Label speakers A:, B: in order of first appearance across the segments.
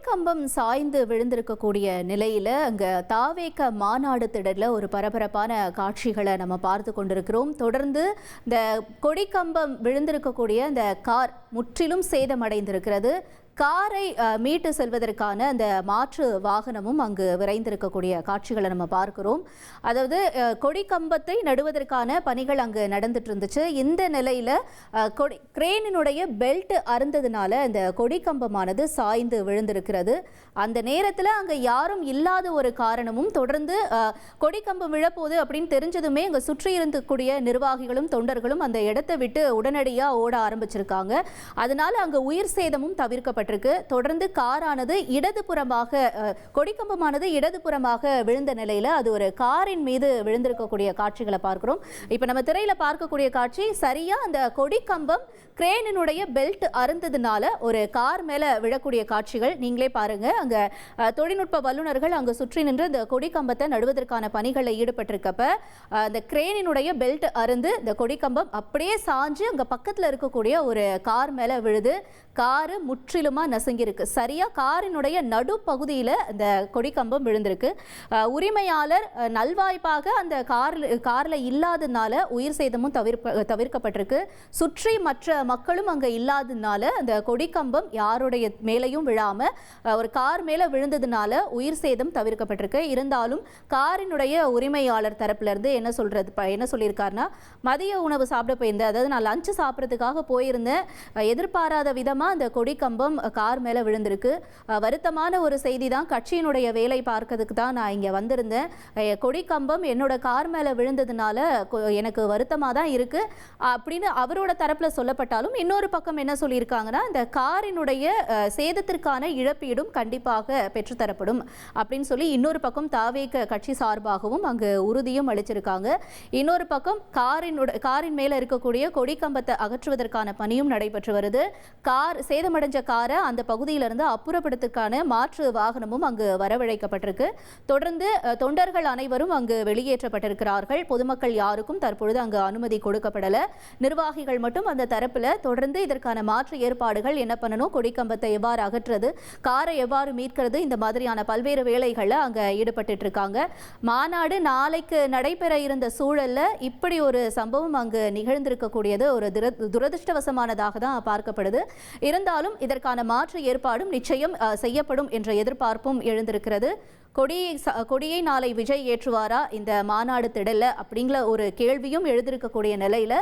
A: கொடிக்கம்பம் சாய்ந்து விழுந்திருக்கக்கூடிய நிலையில அங்க தாவேக மாநாடு திடல்ல ஒரு பரபரப்பான காட்சிகளை நம்ம பார்த்து கொண்டிருக்கிறோம். தொடர்ந்து இந்த கொடிக்கம்பம் விழுந்திருக்கக்கூடிய இந்த கார் முற்றிலும் சேதமடைந்திருக்கிறது. காரை மீட்டு செல்வதற்கான அந்த மாற்று வாகனமும் அங்கு விரைந்திருக்கக்கூடிய காட்சிகளை நம்ம பார்க்கிறோம். அதாவது கொடிக்கம்பத்தை நடுவதற்கான பணிகள் அங்கு நடந்துட்டு இருந்துச்சு. இந்த நிலையில கிரேனினுடைய பெல்ட் அறுந்ததுனால இந்த கொடிக்கம்பமானது சாய்ந்து விழுந்திருக்கிறது. அந்த நேரத்தில் அங்கே யாரும் இல்லாத ஒரு காரணமும் தொடர்ந்து கொடிக்கம்பம் விழப்போகுது அப்படின்னு தெரிஞ்சதுமே அங்கே சுற்றி இருந்தக்கூடிய நிர்வாகிகளும் தொண்டர்களும் அந்த இடத்தை விட்டு உடனடியாக ஓட ஆரம்பிச்சிருக்காங்க. அதனால அங்கே உயிர் சேதமும் தவிர்க்கப்பட்டிருக்கு. தொடர்ந்து காரானது கொடிக்கம்பமானது இடதுபுறமாக விழுந்த நிலையில அது ஒரு காரின் மீது விழுந்திருக்கக்கூடிய காட்சிகளை பார்க்கிறோம். இப்ப நம்ம திரையில பார்க்கக்கூடிய காட்சி சரியா அந்த கொடிக்கம்பம் கிரேனினுடைய பெல்ட் அறுந்ததுனால ஒரு கார் மேல விழக்கூடிய காட்சிகள் நீங்களே பாருங்க. அங்க தொழில்நுட்ப வல்லுநர்கள் அங்க சுற்றி நின்று இந்த கொடிக்கம்பத்தை நடுவதற்கான பணிகளில் ஈடுபட்டிருக்கப்ப அந்த கிரேனினுடைய பெல்ட் அறுந்து இந்த கொடிக்கம்பம் அப்படியே சாஞ்சு அங்க பக்கத்துல இருக்கக்கூடிய ஒரு கார் மேல விழுது. காரு முற்றிலுமா நசுங்கியிருக்கு. சரியா காரினுடைய நடுப்பகுதியில இந்த கொடிக்கம்பம் விழுந்திருக்கு. உரிமையாளர் நல்வாய்ப்பாக அந்த கார்ல இல்லாததுனால உயிர் சேதமும் தவிர்க்கப்பட்டிருக்கு. சுற்றி மற்ற மக்களும் அங்க இல்லாததுனால அந்த கொடிக்கம்பம் யாருடைய மேலையும் விழாம ஒரு கார் மேல விழுந்ததுனால உயிர் சேதம் தவிர்க்கப்பட்டிருக்கு. இருந்தாலும் காரினுடைய உரிமையாளர் தரப்புல இருந்து என்ன சொல்லியிருக்காருன்னா, மதிய உணவு சாப்பிட போயிருந்தேன், அதாவது நான் லஞ்சு சாப்பிட்றதுக்காக போயிருந்தேன், எதிர்பாராத விதமா அந்த கொடிக்கம்பம் கார் மேல விழுந்திருக்கு. வருத்தமான ஒரு செய்தி தான். கட்சியினுடைய வேலை பார்க்கறதுக்கு தான் நான் இங்க வந்திருந்தேன். கொடிக்கம்பம் என்னோட கார் மேல விழுந்ததுனால எனக்கு வருத்தமா தான் இருக்கு அப்படின்னு அவரோட தரப்புல சொல்லப்பட்டாலும் இன்னொரு பக்கம் என்ன சொல்லியிருக்காங்கன்னா, இந்த காரினுடைய சேதத்திற்கான இழப்பீடும் கண்டிப்பாக பெற்றுத்தரப்படும் அப்படின்னு சொல்லி இன்னொரு பக்கம் தாவேக கட்சி சார்பாகவும் அங்கு உறுதியும் அளிச்சிருக்காங்க. இன்னொரு பக்கம் காரின் மேல இருக்கக்கூடிய கொடிக்கம்பத்தை அகற்றுவதற்கான பணியும் நடைபெற்று வருது. சேதமடைஞ்ச காரை அந்த பகுதியிலிருந்து அப்புறப்படுத்துக்கான மாற்று வாகனமும் அங்கு வரவழைக்கப்பட்டிருக்கு. தொடர்ந்து தொண்டர்கள் அனைவரும் அங்கு வெளியேற்றப்பட்டிருக்கிறார்கள். பொதுமக்கள் யாருக்கும் தற்பொழுது அங்கு அனுமதி கொடுக்கப்படல. நிர்வாகிகள் மட்டும் அந்த தரப்புல தொடர்ந்து இதற்கான மாற்று ஏற்பாடுகள் என்ன பண்ணணும், கொடிக்கம்பத்தை எவ்வாறு அகற்றுறது, காரை எவ்வாறு மீட்கிறது, இந்த மாதிரியான பல்வேறு வேலைகள்ல அங்க ஈடுபட்டு இருக்காங்க. மாநாடு நாளைக்கு நடைபெற இருந்த சூழல்ல இப்படி ஒரு சம்பவம் அங்கு நிகழ்ந்திருக்கக்கூடியது ஒரு துரதிருஷ்டவசமானதாக தான் பார்க்கப்படுது. இருந்தாலும் இதற்கான மாற்று ஏற்பாடும் நிச்சயம் செய்யப்படும் என்ற எதிர்பார்ப்பும் எழுந்திருக்கிறது. கொடியை நாளை விஜய் ஏற்றுவாரா இந்த மாநாடு திடல்ல அப்படிங்கிற ஒரு கேள்வியும் எழுந்திருக்கக்கூடிய நிலையில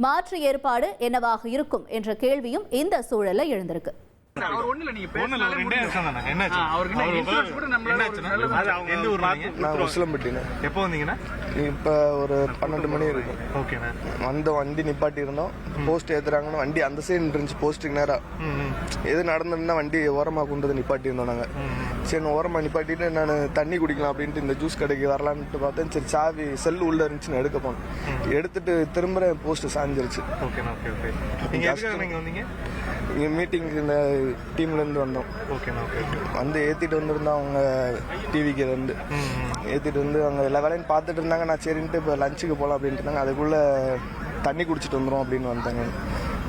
A: மாற்று ஏற்பாடு என்னவாக இருக்கும் என்ற கேள்வியும் இந்த சூழல்ல எழுந்திருக்கு.
B: இப்ப ஒரு 12 மணி இருக்கும். வந்த வண்டி நிப்பாட்டி இருந்தோம். போஸ்ட் ஏத்துறாங்கன்னு வண்டி அந்த சைடு இருந்துச்சு. போஸ்ட்டுக்கு நேரா எது நடந்ததுன்னா வண்டி ஓரமா கொண்டு வந்து நிப்பாட்டி இருந்தோம் நாங்க. சரி ஓரமா நிப்பாட்டிட்டு நான் தண்ணி குடிக்கலாம் அப்படின்ட்டு இந்த ஜூஸ் கடைக்கு வரலான்ட்டு பார்த்தேன். சரி சாவி செல்லு உள்ள இருந்துச்சுன்னு எடுக்க போனேன். எடுத்துட்டு திரும்ப போஸ்ட் சாஞ்சிருச்சு. மீட்டிங் இந்த டீம்ல இருந்து வந்தோம். வந்து ஏத்திட்டு வந்திருந்தோம். அவங்க டிவிக்கு இருந்து ஏத்திட்டு வந்து அவங்க எல்லா வேலையும் பார்த்துட்டு இருந்தாங்க. நான் சரின்ட்டு இப்போ லஞ்சுக்கு போகலாம் அப்படின்ட்டு அதுக்குள்ள தண்ணி குடிச்சிட்டு வந்துடும் அப்படின்னு வந்தாங்க.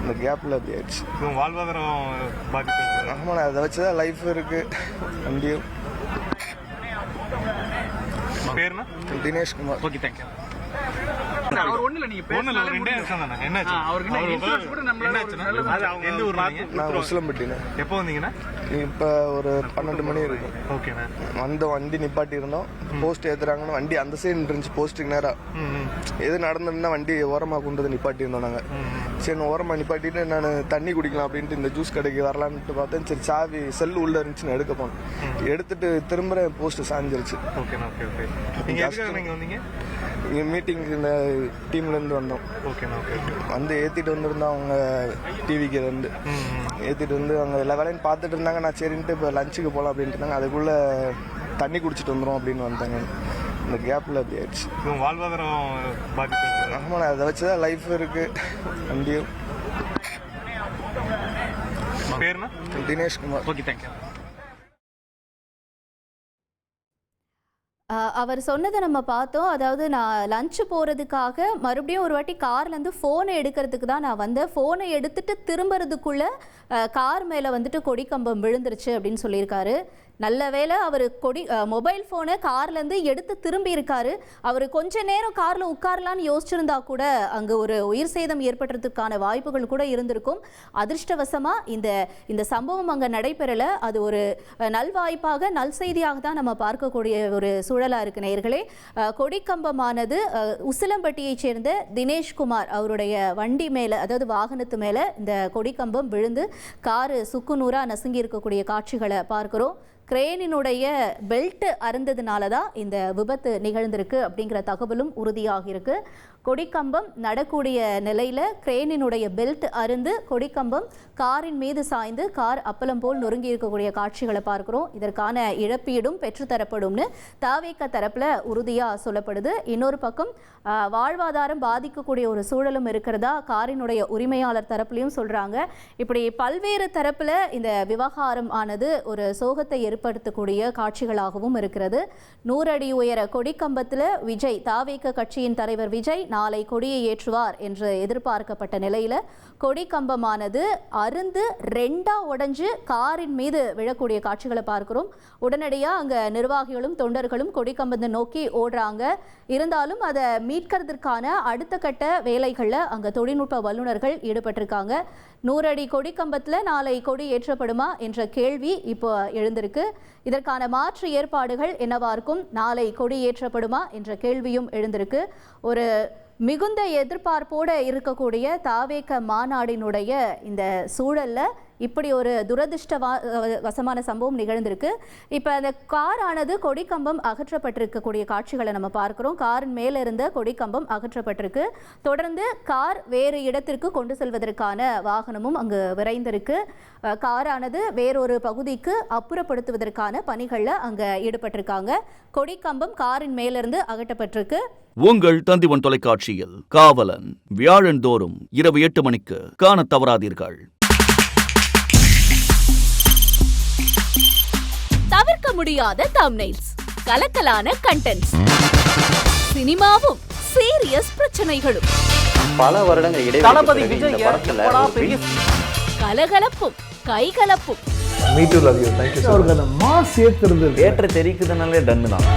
B: இந்த கேப்ல அப்படி ஆயிடுச்சு.
C: வாழ்வாதாரம்
B: ஆமா, அதை வச்சுதான் லைஃப் இருக்கு. வண்டியும்
C: பேருனா
B: தினேஷ்குமார்.
C: Okay, thank you. எப்போ வந்தீங்கன்னா
B: இப்ப ஒரு 12 மணி இருக்கும். வந்த வண்டி நிப்பாட்டி இருந்தோம். போஸ்ட் ஏத்துறாங்கன்னு வண்டி அந்த சைடு இருந்துச்சு. போஸ்ட்டுக்கு நேரா எது நடந்ததுன்னா வண்டி ஓரமா கொண்டு வந்து நிப்பாட்டி இருந்தோம் நாங்க. சரி ஓரமா நிப்பாட்டிட்டு நான் தண்ணி குடிக்கலாம் அப்படின்ட்டு இந்த ஜூஸ் கடைக்கு வரலான்ட்டு பார்த்தேன். சரி சாவி செல்லு உள்ள இருந்துச்சுன்னு எடுக்க போனேன். எடுத்துட்டு திரும்ப போஸ்ட் சாஞ்சிருச்சு. மீட்டிங் இந்த டீம்ல இருந்து வந்தோம். வந்து ஏத்திட்டு வந்திருந்தோம். அவங்க டிவிக்கு இருந்து ஏத்திட்டு வந்து அவங்க எல்லா வேலையும் பார்த்துட்டு இருந்தாங்க. நான் சரின்ட்டு இப்போ லஞ்சுக்கு போகலாம் அப்படின்ட்டு அதுக்குள்ள தண்ணி குடிச்சிட்டு வந்துடும் அப்படின்னு வந்தாங்க. இந்த கேப்ல அப்படி ஆயிடுச்சு.
C: வாழ்வாதாரம்
B: ஆமா, அதை வச்சுதான் லைஃப் இருக்கு. வண்டியும்
C: பேருனா
B: தினேஷ்குமார்.
C: Okay, thank you.
A: அவர் சொன்னதை நம்ம பார்த்தோம். அதாவது நான் லஞ்சு போகிறதுக்காக மறுபடியும் ஒரு வாட்டி கார்லேருந்து ஃபோனை எடுக்கிறதுக்கு தான் நான் வந்தேன். ஃபோனை எடுத்துட்டு திரும்புறதுக்குள்ளே கார் மேலே வந்துட்டு கொடிக்கம்பம் விழுந்துருச்சு அப்படின்னு சொல்லியிருக்காரு. நல்ல வேளை அவர் மொபைல் ஃபோனை கார்லேருந்து எடுத்து திரும்பி இருக்காரு. அவர் கொஞ்ச நேரம் காரில் உட்காரலான்னு யோசிச்சிருந்தா கூட அங்கே ஒரு உயிர் சேதம் ஏற்படுறதுக்கான வாய்ப்புகள் கூட இருந்திருக்கும். அதிர்ஷ்டவசமாக இந்த சம்பவம் அங்கே நடைபெறலை. அது ஒரு நல்வாய்ப்பாக நல் செய்தியாக தான் நம்ம பார்க்கக்கூடிய ஒரு சூழலாக இருக்கு நேயர்களே. கொடிக்கம்பமானது உசிலம்பட்டியைச் சேர்ந்த தினேஷ்குமார் அவருடைய வண்டி மேலே, அதாவது வாகனத்து மேலே இந்த கொடிக்கம்பம் விழுந்து காரு சுக்குநூறாக நசுங்கி இருக்கக்கூடிய காட்சிகளை பார்க்குறோம். கிரேனினுடைய பெல்ட் அருந்ததுனால தான் இந்த விபத்து நிகழ்ந்திருக்கு அப்படிங்கிற தகவலும் உறுதியாக இருக்கு. கொடிக்கம்பம் நடக்கூடிய நிலையில் கிரேனினுடைய பெல்ட் அருந்து கொடிக்கம்பம் காரின் மீது சாய்ந்து கார் அப்பளம் போல் நொறுங்கி இருக்கக்கூடிய காட்சிகளை பார்க்குறோம். இதற்கான இழப்பீடும் பெற்றுத்தரப்படும்னு தாவேக தரப்பில் உறுதியாக சொல்லப்படுது. இன்னொரு பக்கம் வாழ்வாதாரம் பாதிக்கக்கூடிய ஒரு சூழலும் இருக்கிறதா காரினுடைய உரிமையாளர் தரப்புலையும் சொல்கிறாங்க. இப்படி பல்வேறு தரப்பில் இந்த விவகாரம் ஆனது ஒரு சோகத்தை ஏற்படுத்தக்கூடிய காட்சிகளாகவும் இருக்கிறது. 100 அடி உயர கொடிக்கம்பத்தில் விஜய், தாவேக கட்சியின் தலைவர் விஜய் நாளை கொடியை ஏற்றுவார் என்று எதிர்பார்க்கப்பட்ட நிலையில் கொடிக்கம்பமானது அருந்து 2ஆ உடைஞ்சு காரின் மீது விழக்கூடிய காட்சிகளை பார்க்கிறோம். உடனடியாக அங்கே நிர்வாகிகளும் தொண்டர்களும் கொடிக்கம்பத்தை நோக்கி ஓடுறாங்க. இருந்தாலும் அதை மீட்கிறதுக்கான அடுத்த கட்ட வேலைகளில் அங்கே தொழில்நுட்ப வல்லுநர்கள் ஈடுபட்டிருக்காங்க. 100 அடி கொடிக்கம்பத்தில் நாளை கொடி ஏற்றப்படுமா என்ற கேள்வி இப்போ எழுந்திருக்கு. இதற்கான மாற்று ஏற்பாடுகள் என்னவா இருக்கும், நாளை கொடி ஏற்றப்படுமா என்ற கேள்வியும் எழுந்திருக்கு. ஒரு மிகுந்த எதிர்பார்ப்போடு இருக்கக்கூடிய தாவேக மாநாடினுடைய இந்த சூழலில் இப்படி ஒரு துரதிர்ஷ்டவசமான சம்பவம் நிகழ்ந்திருக்கு. இப்போ அந்த கார் ஆனது கொடிக்கம்பம் அகற்றப்பட்டிருக்கக்கூடிய காட்சிகளை நம்ம பார்க்குறோம். காரின் மேலே இருந்த கொடிக்கம்பம் அகற்றப்பட்டிருக்கு. தொடர்ந்து கார் வேறு இடத்திற்கு கொண்டு செல்வதற்கான வாகனமும் அங்கு விரைந்திருக்கு. காரானது வேறொரு பகுதிக்கு அப்புறப்படுத்துவதற்கான பணிகளில் அங்கே ஈடுபட்டிருக்காங்க. கொடிக்கம்பம் காரின் மேலிருந்து அகற்றப்பட்டிருக்கு.
D: உங்கள் தந்திவன் தொலைக்காட்சியில் காவலன் வியாழந்தோறும் இரவு 8 மணிக்கு காண தவறாதீர்கள்.
E: தவிர்க்க முடியாத தம்ப்நெயில்ஸ், கலக்கலான கண்டென்ட்ஸ், சினிமாவும் சீரியஸ் பிரச்சனைகளும்,
F: பல வருடங்கள் இடைவெளி
E: கலகலப்பும் கைகலப்பும்,
F: ஏற்ற தெரிக்குதுனாலே டன்னு தான்.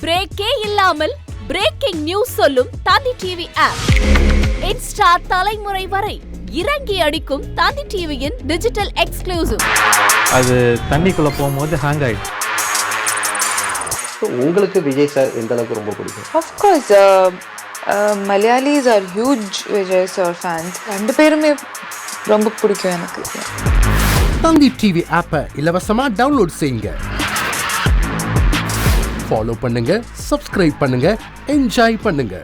E: பிரேக்கே இல்லாமல் பிரேக்கிங் நியூஸ் சொல்லும் தந்தி டிவி ஆப். இன்ஸ்டா தலைமுறை வரை இறங்கி அடிக்கும் தந்தி டிவியின் டிஜிட்டல் எக்ஸ்க்ளூசிவ்.
G: அது தண்ணிக்குள்ள போகும்போது ஹேங் ஆயிடுச்சு.
F: உங்களுக்கு விஜய் சார் எந்த அளவுக்கு ரொம்ப பிடிக்கும்?
H: Of course, Malayalis are huge Vijay sir fans. ரெண்டு பேருமே ரொம்ப பிடிக்கும் எனக்கு.
I: தந்தி டிவி ஆப்பை இலவசமா டவுன்லோட் செய்யுங்க. ஃபாலோ பண்ணுங்க, சப்ஸ்கிரைப் பண்ணுங்க, என்ஜாய் பண்ணுங்க.